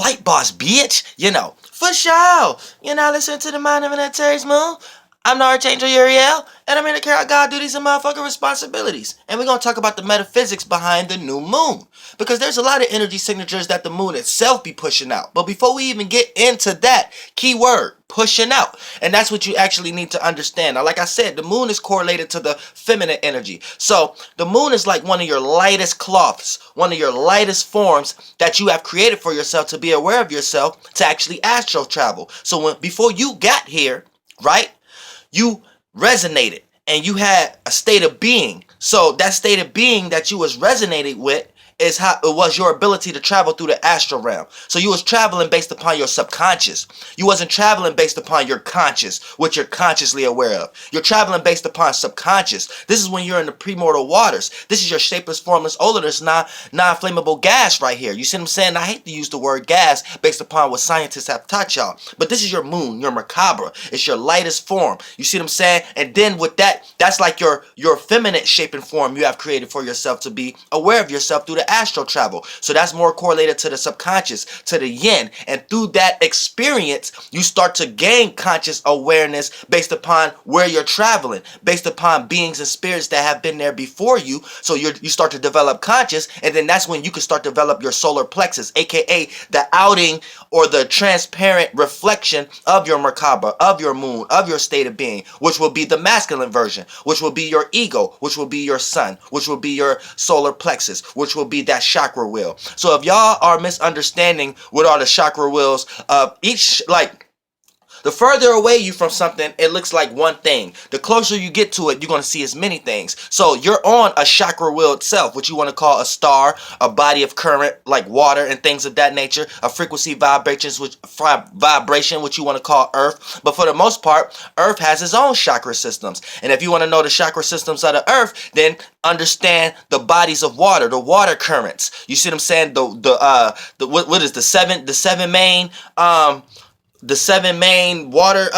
flight boss, bitch. You know, for sure. You're not listening to the Mind of an Antares Moon. I'm the Archangel Uriel, and I'm here to carry out God duties and motherfucking responsibilities. And we're going to talk about the metaphysics behind the new moon. Because there's a lot of energy signatures that the moon itself be pushing out. But before we even get into that, key word, pushing out. And that's what you actually need to understand. Now, like I said, the moon is correlated to the feminine energy. So the moon is like one of your lightest cloths, one of your lightest forms that you have created for yourself to be aware of yourself, to actually astral travel. So before you got here, right, you resonated and you had a state of being. So that state of being that you was resonating with is how it was your ability to travel through the astral realm. So you was traveling based upon your subconscious. You wasn't traveling based upon your conscious, what you're consciously aware of. You're traveling based upon subconscious. This is when you're in the premortal waters. This is your shapeless, formless, odorless, non-flammable gas right here. You see what I'm saying? I hate to use the word gas based upon what scientists have taught y'all. But this is your moon, your macabre. It's your lightest form. You see what I'm saying? And then with that, that's like your feminine shape and form you have created for yourself to be aware of yourself through the astral travel. So that's more correlated to the subconscious, to the yin. And through that experience, you start to gain conscious awareness based upon where you're traveling, based upon beings and spirits that have been there before you. So you start to develop conscious, and then that's when you can start to develop your solar plexus, aka the outing or the transparent reflection of your macabre, of your moon, of your state of being, which will be the masculine version, which will be your ego, which will be your sun, which will be your solar plexus, which will be that chakra wheel. So if y'all are misunderstanding what are the chakra wheels, each, like, the further away you from something, it looks like one thing. The closer you get to it, you're going to see as many things. So you're on a chakra wheel itself, what you want to call a star, a body of current like water and things of that nature, a frequency vibration, which you want to call earth. But for the most part, earth has its own chakra systems. And if you want to know the chakra systems of the earth, then understand the bodies of water, the water currents. You see what I'm saying? What is the seven main water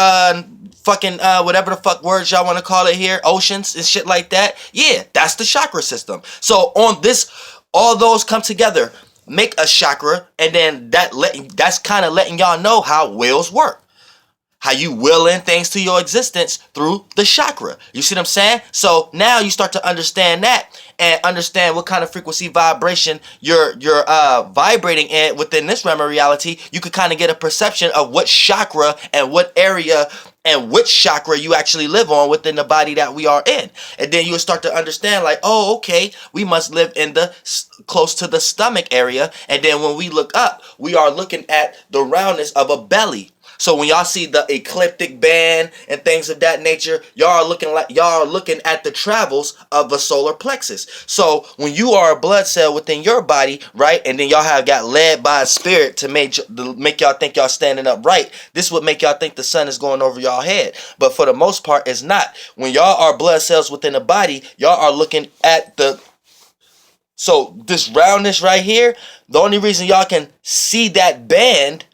whatever the fuck words y'all want to call it here, oceans and shit like that. Yeah, that's the chakra system. So on this, all those come together, make a chakra, and then that's kind of letting y'all know how wheels work. How you will in things to your existence through the chakra. You see what I'm saying? So now you start to understand that and understand what kind of frequency vibration you're vibrating in within this realm of reality. You could kind of get a perception of what chakra and what area and which chakra you actually live on within the body that we are in. And then you'll start to understand like, oh, okay, we must live in the close to the stomach area. And then when we look up, we are looking at the roundness of a belly. So when y'all see the ecliptic band and things of that nature, y'all are looking at the travels of a solar plexus. So when you are a blood cell within your body, right, and then y'all have got led by a spirit to make y'all think y'all standing up right, this would make y'all think the sun is going over y'all head. But for the most part, it's not. When y'all are blood cells within the body, y'all are looking at so this roundness right here, the only reason y'all can see that band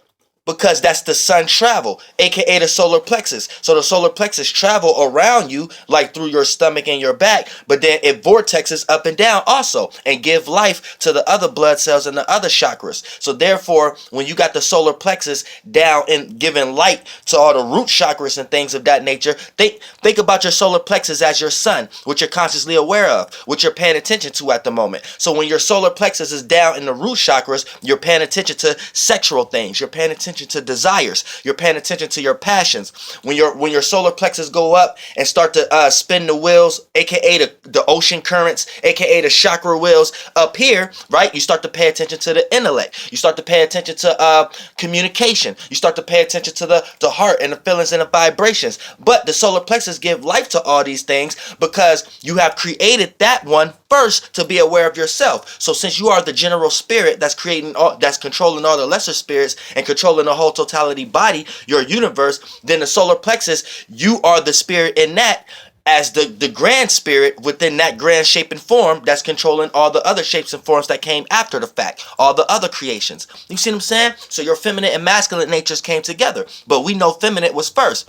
because that's the sun travel, aka the solar plexus. So the solar plexus travel around you like through your stomach and your back, but then it vortexes up and down also and give life to the other blood cells and the other chakras. So therefore, when you got the solar plexus down and giving light to all the root chakras and things of that nature, think about your solar plexus as your sun, which you're consciously aware of, which you're paying attention to at the moment. So when your solar plexus is down in the root chakras, you're paying attention to sexual things, you're paying attention to desires, you're paying attention to your passions. When your solar plexus go up and start to spin the wheels, aka the ocean currents, aka the chakra wheels up here, right, you start to pay attention to the intellect, you start to pay attention to communication, you start to pay attention to the heart and the feelings and the vibrations. But the solar plexus give life to all these things because you have created that one first to be aware of yourself. So since you are the general spirit that's controlling all the lesser spirits and controlling the whole totality body, your universe, then the solar plexus, you are the spirit in that as the grand spirit within that grand shape and form that's controlling all the other shapes and forms that came after the fact, all the other creations. You see what I'm saying? So your feminine and masculine natures came together, but we know feminine was first.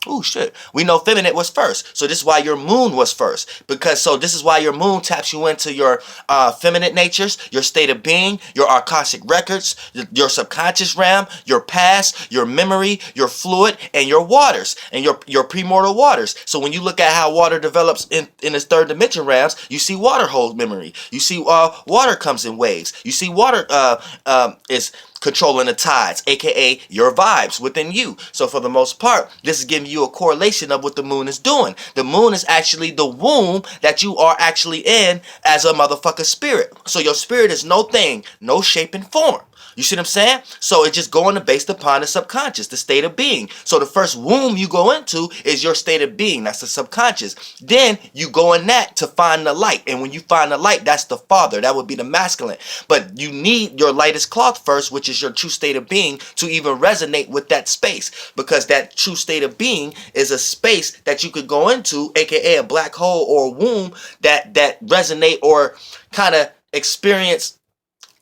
Oh shit. We know feminine was first. So this is why your moon was first. This is why your moon taps you into your feminine natures, your state of being, your Akashic records, your subconscious realm, your past, your memory, your fluid, and your waters, and your premortal waters. So when you look at how water develops in its third dimension realms, you see water holds memory. You see water comes in waves. You see water is controlling the tides, aka your vibes within you. So for the most part, this is giving you a correlation of what the moon is doing. The moon is actually the womb that you are actually in as a motherfucker spirit. So your spirit is no thing, no shape and form. You see what I'm saying? So it's just going based upon the subconscious, the state of being. So the first womb you go into is your state of being. That's the subconscious. Then you go in that to find the light. And when you find the light, that's the father. That would be the masculine. But you need your lightest cloth first, which is your true state of being, to even resonate with that space. Because that true state of being is a space that you could go into, aka a black hole or a womb that resonate or kind of experience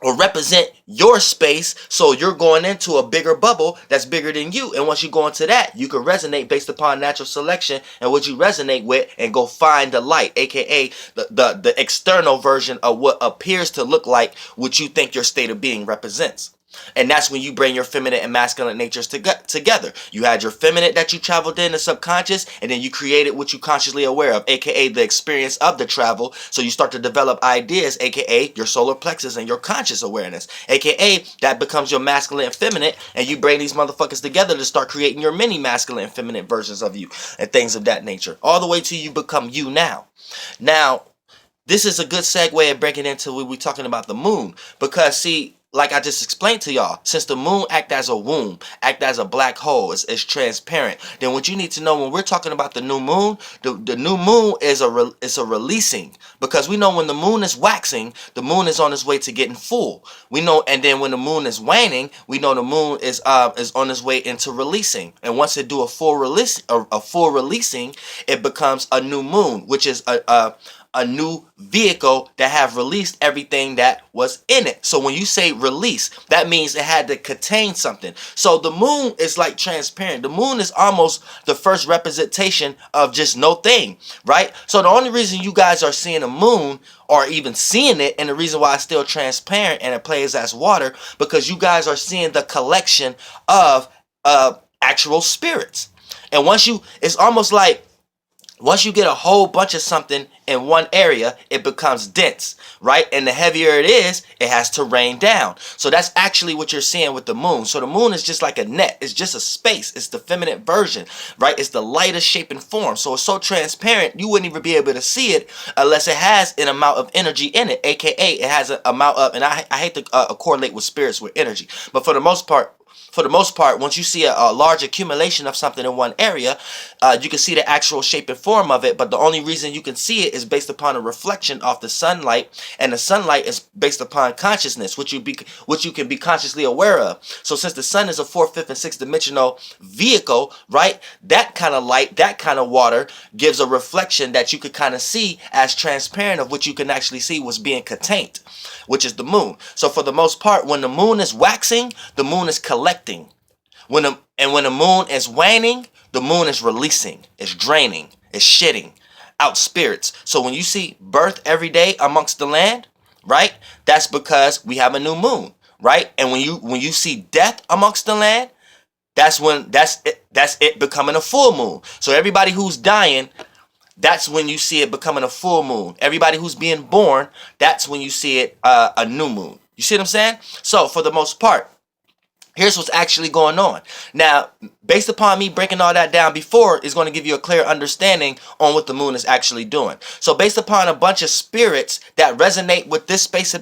or represent your space. So you're going into a bigger bubble that's bigger than you. And once you go into that, you can resonate based upon natural selection and what you resonate with, and go find the light, aka the external version of what appears to look like what you think your state of being represents. And that's when you bring your feminine and masculine natures together. You had your feminine that you traveled in the subconscious, and then you created what you consciously aware of, aka the experience of the travel. So you start to develop ideas, aka your solar plexus and your conscious awareness, aka that becomes your masculine and feminine, and you bring these motherfuckers together to start creating your mini masculine and feminine versions of you and things of that nature, all the way till you become you now. Now, this is a good segue of breaking into what we're talking about the moon, because see, like I just explained to y'all, since the moon act as a womb, act as a black hole, it's transparent, then what you need to know when we're talking about the new moon, the new moon is a releasing, because we know when the moon is waxing, the moon is on its way to getting full. We know, and then when the moon is waning, we know the moon is on its way into releasing. And once it do a full release, a full releasing, it becomes a new moon, which is a new vehicle that have released everything that was in it. So when you say release, that means it had to contain something. So the moon is like transparent. The moon is almost the first representation of just no thing, right? So the only reason you guys are seeing a moon or even seeing it, and the reason why it's still transparent and it plays as water, because you guys are seeing the collection of actual spirits. And it's almost like once you get a whole bunch of something in one area, it becomes dense, right? And the heavier it is, it has to rain down. So that's actually what you're seeing with the moon. So the moon is just like a net. It's just a space. It's the feminine version, right? It's the lightest shape and form. So it's so transparent, you wouldn't even be able to see it unless it has an amount of energy in it, aka it has an amount of, and I hate to correlate with spirits with energy, but for the most part, once you see a large accumulation of something in one area, you can see the actual shape and form of it. But the only reason you can see it is based upon a reflection of the sunlight, and the sunlight is based upon consciousness, which you can be consciously aware of. So since the sun is a fourth, fifth, and sixth dimensional vehicle, right? That kind of light, that kind of water gives a reflection that you could kind of see as transparent of what you can actually see was being contained, which is the moon. So for the most part, when the moon is waxing, the moon is collecting. When the moon is waning, the moon is releasing, it's draining, it's shitting out spirits. So when you see birth every day amongst the land, right? That's because we have a new moon, right? And when you see death amongst the land, that's it becoming a full moon. So everybody who's dying, that's when you see it becoming a full moon. Everybody who's being born, that's when you see it a new moon. You see what I'm saying? So for the most part, here's what's actually going on. Now, based upon me breaking all that down before, is going to give you a clear understanding on what the moon is actually doing. So based upon a bunch of spirits that resonate with this space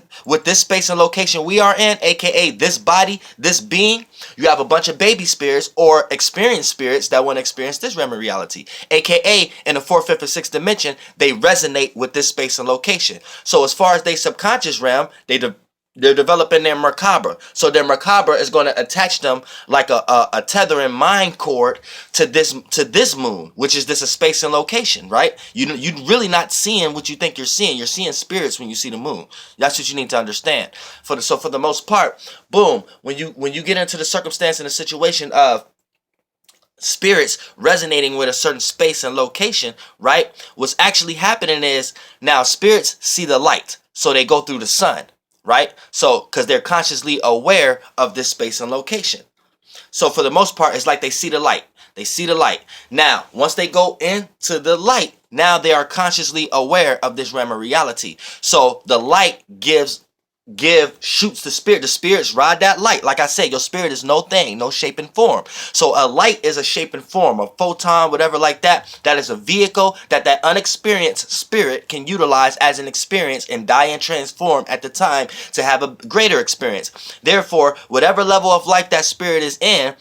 and location we are in, aka this body, this being, you have a bunch of baby spirits or experienced spirits that want to experience this realm of reality, aka in the fourth, fifth, and sixth dimension, they resonate with this space and location. So as far as their subconscious realm, they're developing their macabre. So their macabre is going to attach them like a tethering mind cord to this moon, which is this a space and location, right? You're really not seeing what you think you're seeing. You're seeing spirits when you see the moon. That's what you need to understand. For the most part, boom, when you get into the circumstance and the situation of spirits resonating with a certain space and location, right? What's actually happening is now spirits see the light, so they go through the sun, right? So because they're consciously aware of this space and location. So for the most part, it's like they see the light. They see the light. Now, once they go into the light, now they are consciously aware of this realm of reality. So the light shoots the spirit. The spirits ride that light. Like I said, your spirit is no thing, no shape and form. So a light is a shape and form, a photon, whatever like that. That is a vehicle that unexperienced spirit can utilize as an experience and die and transform at the time to have a greater experience. Therefore, whatever level of life that spirit is in,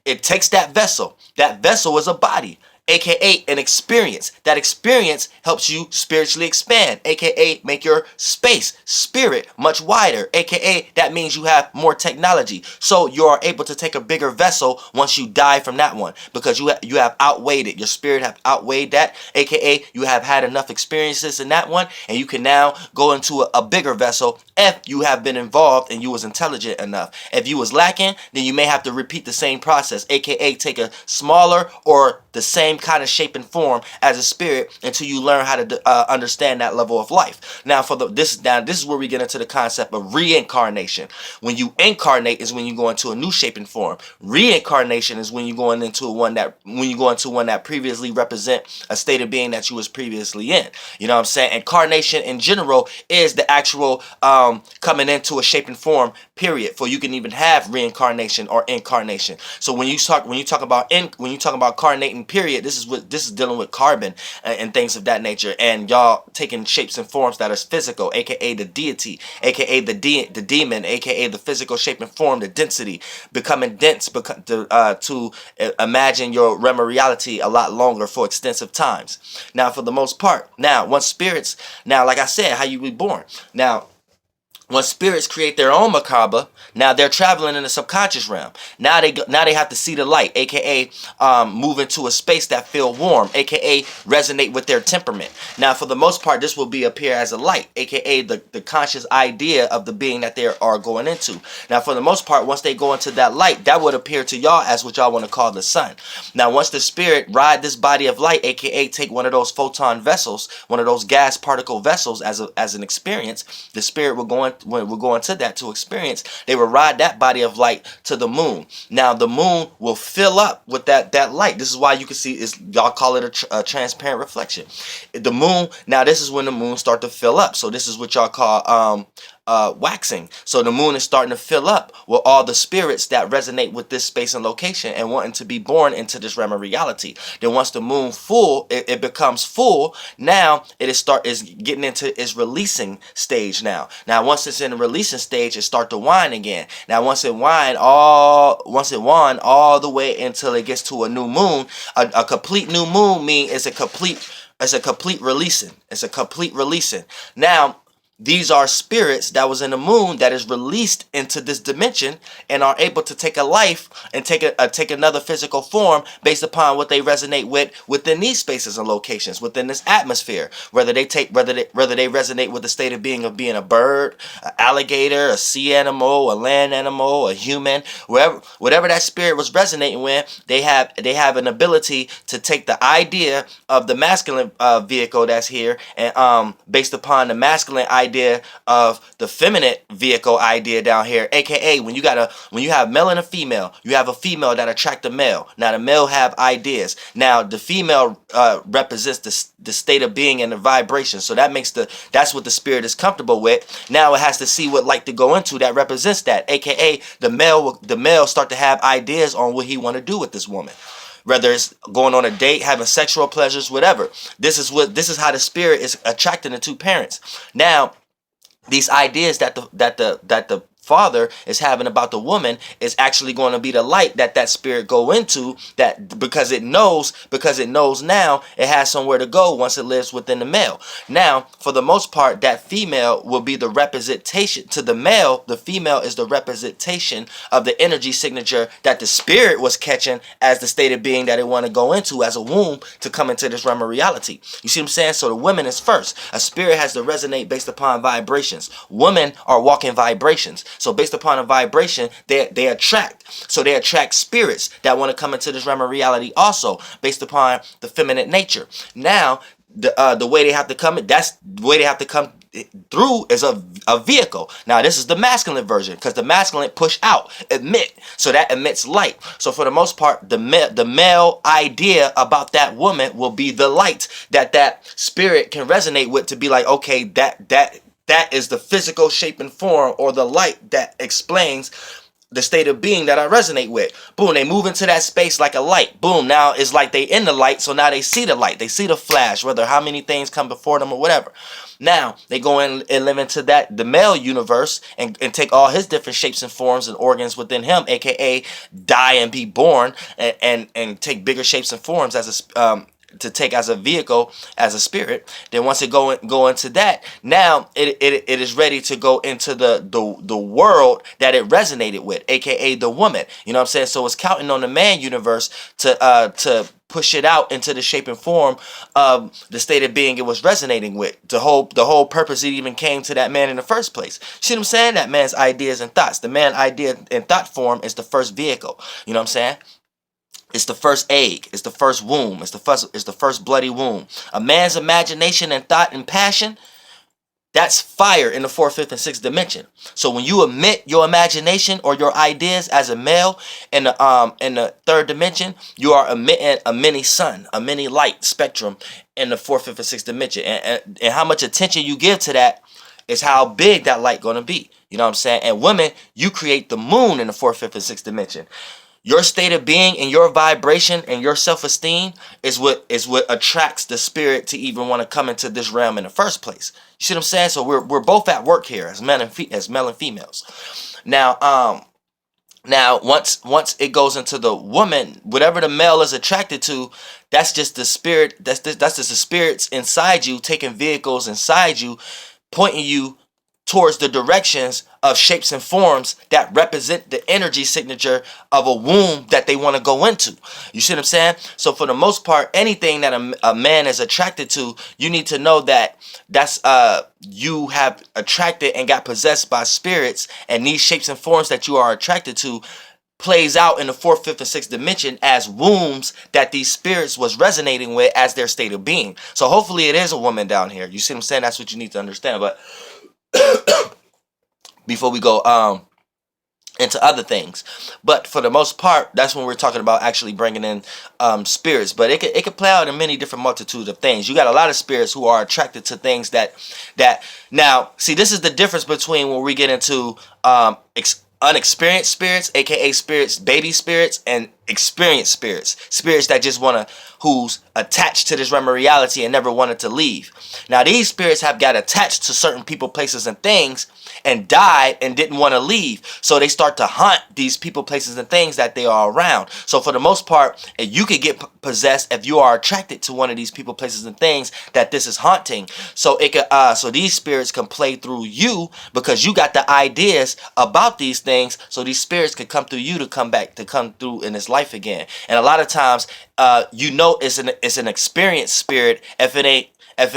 it takes that vessel. That vessel is a body, aka an experience. That experience helps you spiritually expand, aka make your spirit much wider, aka that means you have more technology. So you are able to take a bigger vessel once you die from that one, because you have outweighed it. Your spirit have outweighed that, aka you have had enough experiences in that one, and you can now go into a bigger vessel if you have been involved and you was intelligent enough. If you was lacking, then you may have to repeat the same process, aka take a smaller or the same kind of shape and form as a spirit until you learn how to understand that level of life. Now, this is where we get into the concept of reincarnation. When you incarnate is when you go into a new shape and form. Reincarnation is when you go into one that previously represent a state of being that you was previously in. You know what I'm saying? Incarnation in general is the actual coming into a shape and form, period, for you can even have reincarnation or incarnation. So when you talk about carnating, period, this is dealing with carbon and things of that nature, and y'all taking shapes and forms that are physical, aka the deity, aka the demon, aka the physical shape and form, the density, becoming dense, to imagine your realm of reality a lot longer for extensive times. Now, for the most part, once spirits, like I said, how you be born. Now, when spirits create their own macabre, now they're traveling in the subconscious realm. Now they have to see the light, aka move into a space that feel warm, aka resonate with their temperament. Now, for the most part, this will appear as a light, aka the conscious idea of the being that they are going into. Now, for the most part, once they go into that light, that would appear to y'all as what y'all want to call the sun. Now, once the spirit ride this body of light, aka take one of those photon vessels, one of those gas particle vessels as an experience, the spirit will go into that to experience. They will ride that body of light to the moon. Now the moon will fill up with that light. This is why you can see, y'all call it a transparent reflection. The moon, now this is when the moon start to fill up. So this is what y'all call waxing. So the moon is starting to fill up with all the spirits that resonate with this space and location and wanting to be born into this realm of reality. Then once the moon full, it becomes full. Now it is getting into its releasing stage. Now once it's in the releasing stage, it start to wind again. Now once it wind all the way until it gets to a new moon, a complete new moon means it's a complete releasing. It's a complete releasing. Now, these are spirits that was in the moon that is released into this dimension and are able to take a life and take another physical form based upon what they resonate with within these spaces and locations, within this atmosphere. Whether they resonate with the state of being a bird, an alligator, a sea animal, a land animal, a human, whatever that spirit was resonating with, they have an ability to take the idea of the masculine vehicle that's here and based upon the masculine idea of the feminine vehicle idea down here, aka when you have male and a female, you have a female that attract a male. Now the male have ideas. Now the female represents the state of being and the vibration. So that's what the spirit is comfortable with. Now it has to see what light to go into that represents that, aka the male start to have ideas on what he want to do with this woman. Whether it's going on a date, having sexual pleasures, whatever. This is how the spirit is attracting the two parents. Now, these ideas that the father is having about the woman is actually going to be the light that spirit go into, that because it knows now it has somewhere to go once it lives within the male. Now, for the most part, that female will be the representation to the male. The female is the representation of the energy signature that the spirit was catching as the state of being that it want to go into as a womb to come into this realm of reality. You see what I'm saying? So the woman is first. A spirit has to resonate based upon vibrations. Women are walking vibrations. So based upon a vibration, they attract. So they attract spirits that want to come into this realm of reality also, based upon the feminine nature. Now, the way they have to come, that's the way they have to come through is a vehicle. Now this is the masculine version, because the masculine push out, emit, so that emits light. So for the most part, the male idea about that woman will be the light that spirit can resonate with, to be like, okay, that is the physical shape and form, or the light that explains the state of being that I resonate with. Boom, they move into that space like a light. Boom, now it's like they in the light, so now they see the light. They see the flash, whether how many things come before them or whatever. Now, they go in and live into the male universe, and take all his different shapes and forms and organs within him, aka die and be born, and take bigger shapes and forms as to take as a vehicle, as a spirit. Then once it go into that, now it is ready to go into the world that it resonated with, aka the woman. You know what I'm saying? So it's counting on the man universe to push it out into the shape and form of the state of being it was resonating with. The whole purpose it even came to that man in the first place. See what I'm saying? That man's ideas and thoughts. The man idea and thought form is the first vehicle. You know what I'm saying? It's the first egg. It's the first womb. It's the first bloody womb. A man's imagination and thought and passion, that's fire in the fourth, fifth, and sixth dimension. So when you emit your imagination or your ideas as a male in the third dimension, you are emitting a mini sun, a mini light spectrum in the fourth, fifth, and sixth dimension. And how much attention you give to that is how big that light gonna be. You know what I'm saying? And women, you create the moon in the fourth, fifth, and sixth dimension. Your state of being and your vibration and your self-esteem is what attracts the spirit to even want to come into this realm in the first place. You see what I'm saying? So we're both at work here as male and females. Now once it goes into the woman, whatever the male is attracted to, that's just the spirit. That's just the spirits inside you, taking vehicles inside you, pointing you towards the directions of shapes and forms that represent the energy signature of a womb that they want to go into. You see what I'm saying? So for the most part, anything that a man is attracted to, you need to know that that's you have attracted and got possessed by spirits, and these shapes and forms that you are attracted to plays out in the fourth, fifth, and sixth dimension as wombs that these spirits was resonating with as their state of being. So hopefully it is a woman down here. You see what I'm saying? That's what you need to understand. But before we go into other things, but for the most part, that's when we're talking about actually bringing in spirits. But it could play out in many different multitudes of things. You got a lot of spirits who are attracted to things that now see, this is the difference between when we get into unexperienced spirits, aka spirits, baby spirits, and experienced spirits that just who's attached to this realm of reality and never wanted to leave. Now these spirits have got attached to certain people, places, and things, and died and didn't want to leave. So they start to hunt these people, places, and things that they are around. So for the most part, you could get possessed if you are attracted to one of these people, places, and things that this is haunting. So it could so these spirits can play through you because you got the ideas about these things. So these spirits can come through you to come through in this life again. And a lot of times, it's an experienced spirit if it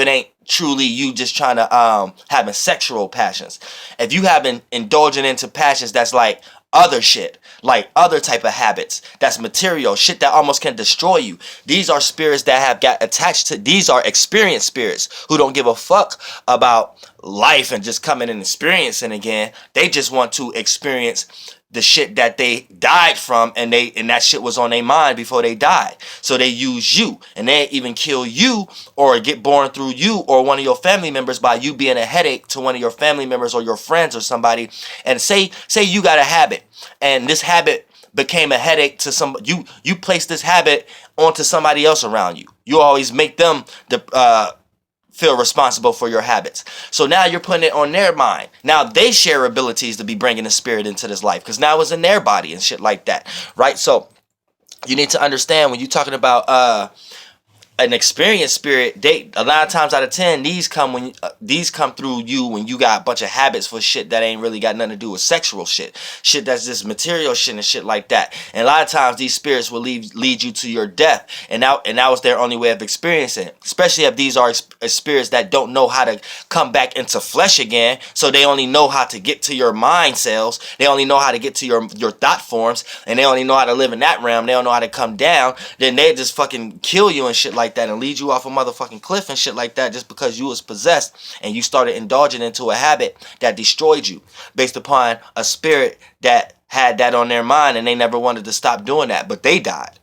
ain't truly you just trying to having sexual passions. If you haven't indulging into passions that's like other shit, like other type of habits, that's material shit that almost can destroy you. These are spirits that have got attached to, these are experienced spirits who don't give a fuck about life and just coming and experiencing again. They just want to experience the shit that they died from, and that shit was on their mind before they died. So they use you, and they even kill you or get born through you or one of your family members by you being a headache to one of your family members or your friends or somebody. And say you got a habit, and this habit became a headache to you place this habit onto somebody else around you. You always make them feel responsible for your habits. So now you're putting it on their mind. Now they share abilities to be bringing the spirit into this life because now it's in their body and shit like that, right? So you need to understand when you're talking about an experienced spirit, they a lot of times out of 10, these come through you when you got a bunch of habits for shit that ain't really got nothing to do with sexual shit that's just material shit and shit like that. And a lot of times these spirits will lead you to your death, and that was their only way of experiencing it. Especially if these are spirits that don't know how to come back into flesh again, so they only know how to get to your mind cells, they only know how to get to your thought forms, and they only know how to live in that realm. They don't know how to come down. Then they just fucking kill you and shit like that, and lead you off a motherfucking cliff and shit like that, just because you was possessed and you started indulging into a habit that destroyed you, based upon a spirit that had that on their mind, and they never wanted to stop doing that, but they died.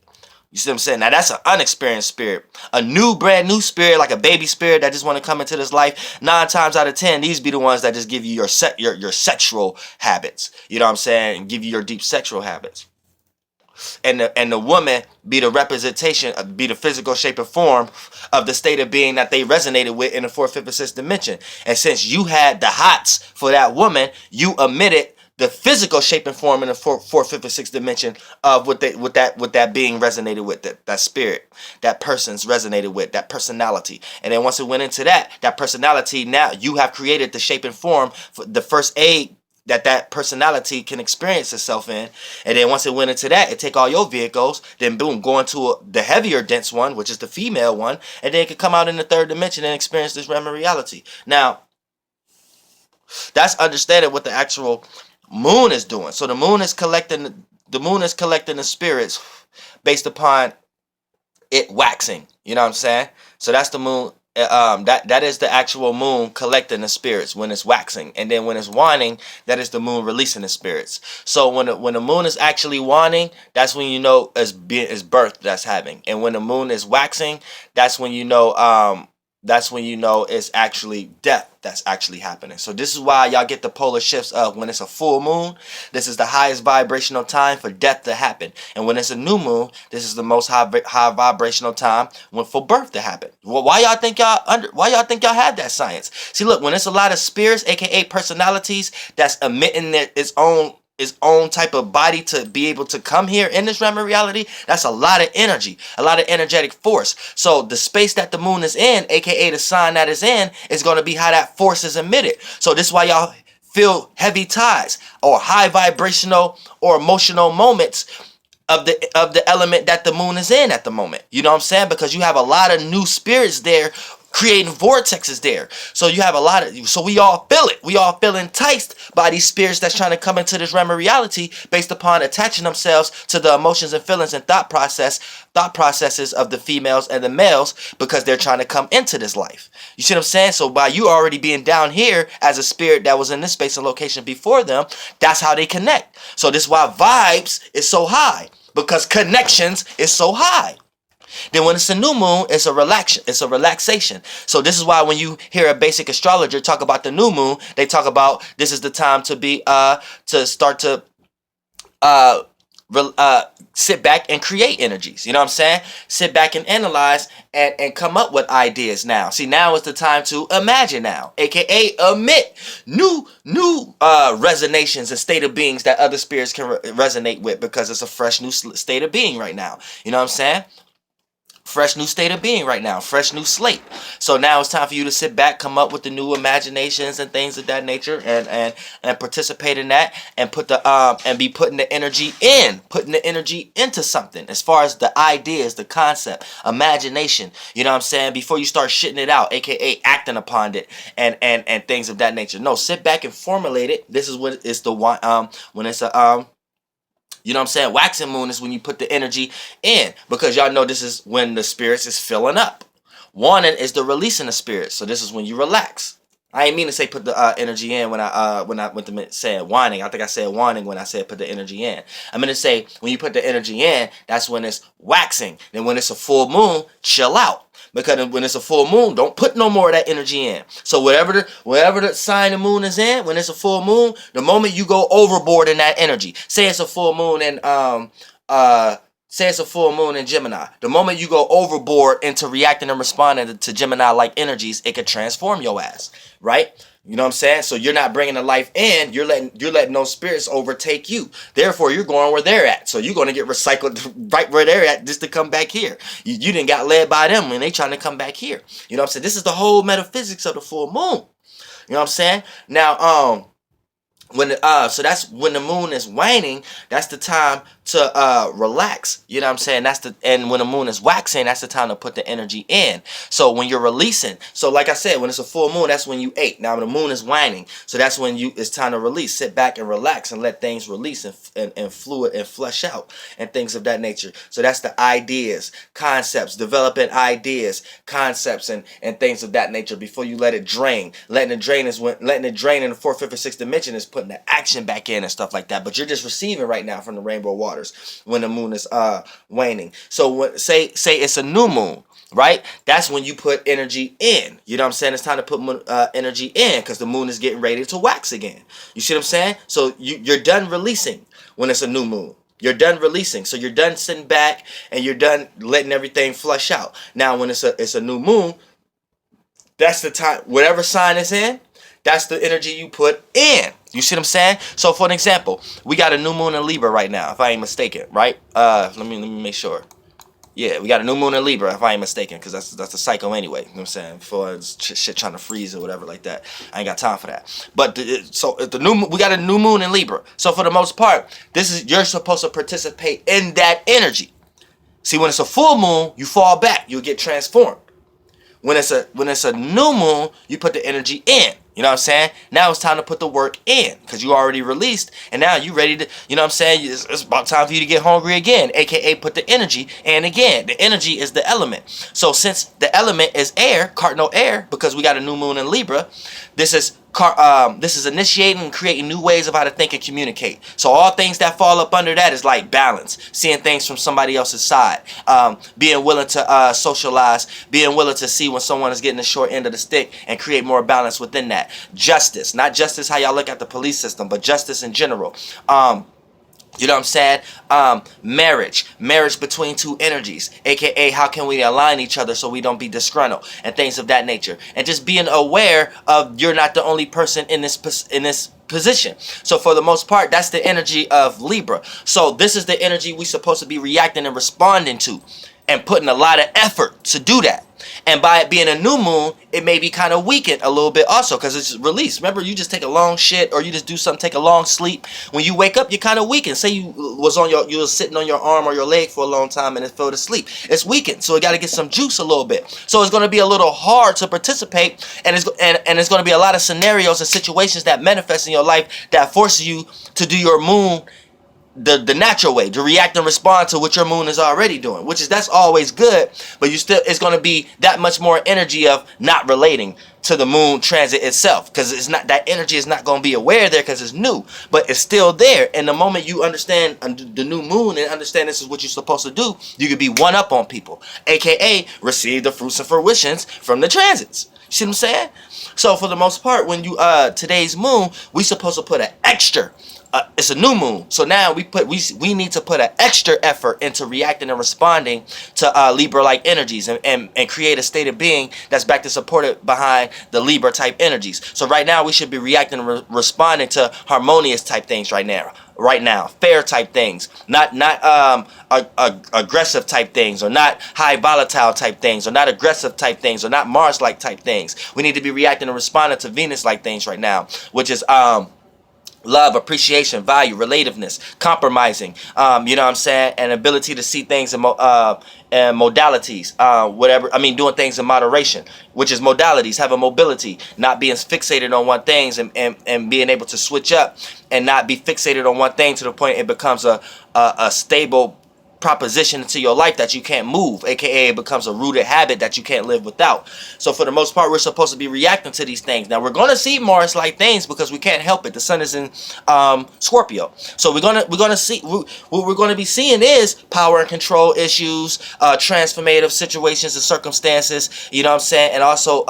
You see what I'm saying? Now that's an unexperienced spirit. A brand new spirit, like a baby spirit that just want to come into this life. 9 times out of 10, these be the ones that just give you your sexual habits. You know what I'm saying? And give you your deep sexual habits. And the woman be the representation, be the physical shape and form of the state of being that they resonated with in the 4th, 5th, and 6th dimension. And since you had the hots for that woman, you emitted the physical shape and form in the 4th, 5th, and 6th dimension of what that being resonated with, that spirit, that person's resonated with, that personality. And then once it went into that personality, now you have created the shape and form for the first aid that personality can experience itself in. And then once it went into that, it take all your vehicles, then boom, go into the heavier dense one, which is the female one, and then it could come out in the 3rd dimension and experience this realm of reality. Now, that's understanding what the actual moon is doing. So the moon is collecting the spirits based upon it waxing. You know what I'm saying? So that's the moon. That is the actual moon collecting the spirits when it's waxing, and then when it's waning, that is the moon releasing the spirits. So when the moon is actually waning, that's when you know it's birth that's having, and when the moon is waxing, that's when you know it's actually death that's actually happening. So this is why y'all get the polar shifts of when it's a full moon, this is the highest vibrational time for death to happen. And when it's a new moon, this is the most high vibrational time for birth to happen. Well, why y'all think y'all have that science? See, look, when it's a lot of spirits, aka personalities, that's emitting its own type of body to be able to come here in this realm of reality, that's a lot of energy, a lot of energetic force. So the space that the moon is in, aka the sign that is in, is going to be how that force is emitted. So this is why y'all feel heavy tides or high vibrational or emotional moments of the element that the moon is in at the moment. You know what I'm saying? Because you have a lot of new spirits there creating vortexes there. So you have so we all feel it. We all feel enticed by these spirits that's trying to come into this realm of reality based upon attaching themselves to the emotions and feelings and thought processes of the females and the males, because they're trying to come into this life. You see what I'm saying? So by you already being down here as a spirit that was in this space and location before them, that's how they connect. So this is why vibes is so high, because connections is so high. Then when it's a new moon, it's a relaxation. So this is why when you hear a basic astrologer talk about the new moon, they talk about this is the time to be to start to sit back and create energies. You know what I'm saying? Sit back and analyze and come up with ideas now. See, now is the time to imagine now, aka emit new resonations and state of beings that other spirits can resonate with, because it's a fresh new state of being right now. You know what I'm saying? Fresh new state of being right now, fresh new slate. So now it's time for you to sit back, come up with the new imaginations and things of that nature, and participate in that, and be putting the energy into something as far as the ideas, the concept, imagination. You know what I'm saying? Before you start shitting it out, aka acting upon it, and things of that nature. No, sit back and formulate it. This is what it's the one when it's a you know what I'm saying? Waxing moon is when you put the energy in, because y'all know this is when the spirits is filling up. Waning is the releasing the spirits. So this is when you relax. I ain't mean to say put the energy in when I went to say waning. I think I said waning when I said put the energy in. I'm going to say when you put the energy in, that's when it's waxing. Then when it's a full moon, chill out. Because when it's a full moon, don't put no more of that energy in. So whatever the sign the moon is in, when it's a full moon, the moment you go overboard in that energy, say it's a full moon in Gemini. The moment you go overboard into reacting and responding to Gemini-like energies, it could transform your ass, right? You know what I'm saying? So you're not bringing the life in. You're letting those spirits overtake you. Therefore, you're going where they're at. So you're going to get recycled right where they're at just to come back here. You didn't got led by them when they trying to come back here. You know what I'm saying? This is the whole metaphysics of the full moon. You know what I'm saying? Now, so that's when the moon is waning. That's the time to relax. You know what I'm saying? And when the moon is waxing, that's the time to put the energy in. So when you're releasing, so like I said, when it's a full moon, that's when you ate. Now the moon is waning, so that's when it's time to release. Sit back and relax and let things release and fluid and flush out and things of that nature. So that's the ideas, concepts, developing ideas, concepts, and things of that nature before you let it drain. Letting it drain in the fourth, fifth, or sixth dimension is putting the action back in and stuff like that. But you're just receiving right now from the rainbow waters when the moon is waning. So say it's a new moon, right? That's when you put energy in. You know what I'm saying? It's time to put energy in because the moon is getting ready to wax again. You see what I'm saying? So you're done releasing when it's a new moon. You're done releasing. So you're done sitting back and you're done letting everything flush out. Now when it's a new moon, that's the time, whatever sign it's in, that's the energy you put in. You see what I'm saying? So for an example, we got a new moon in Libra right now, if I ain't mistaken, right? Let me make sure. Yeah, we got a new moon in Libra, if I ain't mistaken, because that's a cycle anyway. You know what I'm saying? Before it's shit trying to freeze or whatever like that. I ain't got time for that. But we got a new moon in Libra. So for the most part, you're supposed to participate in that energy. See, when it's a full moon, you fall back. You'll get transformed. When it's a new moon, you put the energy in. You know what I'm saying? Now it's time to put the work in because you already released and now you ready to, you know what I'm saying? It's about time for you to get hungry again, aka put the energy in again. The energy is the element. So since the element is air, cardinal air, because we got a new moon in Libra, this is initiating and creating new ways of how to think and communicate. So all things that fall up under that is like balance, seeing things from somebody else's side, being willing to socialize, being willing to see when someone is getting the short end of the stick and create more balance within that. Justice, not justice how y'all look at the police system, but justice in general. You know what I'm saying? Marriage between two energies, aka how can we align each other so we don't be disgruntled and things of that nature. And just being aware of you're not the only person in this position. So for the most part, that's the energy of Libra. So this is the energy we supposed to be reacting and responding to and putting a lot of effort to do that. And by it being a new moon, it may be kind of weakened a little bit also because it's released. Remember, you just take a long shit or you just do something, take a long sleep. When you wake up, you're kind of weakened. Say you was sitting on your arm or your leg for a long time and it fell asleep. It's weakened, so it got to get some juice a little bit. So it's going to be a little hard to participate, and it's going to be a lot of scenarios and situations that manifest in your life that force you to do your moon the natural way, to react and respond to what your moon is already doing, that's always good, but it's going to be that much more energy of not relating to the moon transit itself, because it's not, that energy is not going to be aware there because it's new, but it's still there. And the moment you understand the new moon and understand this is what you're supposed to do, you could be one up on people, aka receive the fruits and fruitions from the transits. You see what I'm saying? So for the most part, when you today's moon, we supposed to put an extra. It's a new moon, so now we need to put an extra effort into reacting and responding to Libra-like energies and create a state of being that's back to supported behind the Libra type energies. So right now we should be reacting and responding to harmonious type things right now, fair type things, not aggressive type things, or not high volatile type things, or not aggressive type things, or not Mars-like type things. We need to be reacting and responding to Venus-like things right now, which is love, appreciation, value, relativeness, compromising, you know what I'm saying, and ability to see things in modalities, doing things in moderation, which is modalities, having mobility, not being fixated on one things and being able to switch up and not be fixated on one thing to the point it becomes a stable proposition into your life that you can't move, aka it becomes a rooted habit that you can't live without. So for the most part, we're supposed to be reacting to these things. Now we're going to see Mars like things because we can't help it. The sun is in Scorpio, so we're gonna see what we're going to be seeing is power and control issues, transformative situations and circumstances, you know what I'm saying, and also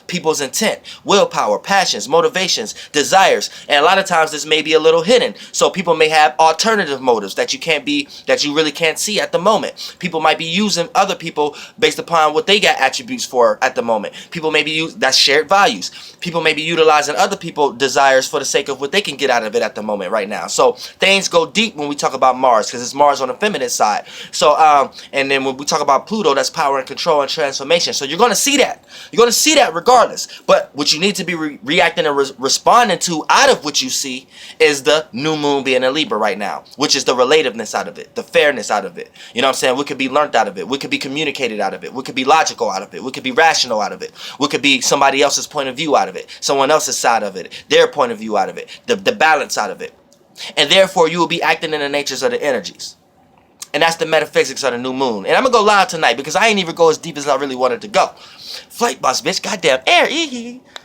people's intent, willpower, passions, motivations, desires. And a lot of times this may be a little hidden, so people may have alternative motives that you really can't can't see at the moment. People might be using other people based upon what they got attributes for at the moment. People may be using, that's shared values. People may be utilizing other people's desires for the sake of what they can get out of it at the moment right now. So things go deep when we talk about Mars, because it's Mars on the feminine side. So and then when we talk about Pluto, that's power and control and transformation. So you're going to see that. You're going to see that regardless. But what you need to be reacting and responding to out of what you see is the new moon being in Libra right now, which is the relativeness out of it, the fairness out of it. You know what I'm saying? What could be learned out of it? What could be communicated out of it? What could be logical out of it? What could be rational out of it? What could be somebody else's point of view out of it? Someone else's side of it? Their point of view out of it? The balance out of it? And therefore, you will be acting in the natures of the energies. And that's the metaphysics of the new moon. And I'm going to go live tonight because I ain't even go as deep as I really wanted to go. Flight bus, bitch. Goddamn air.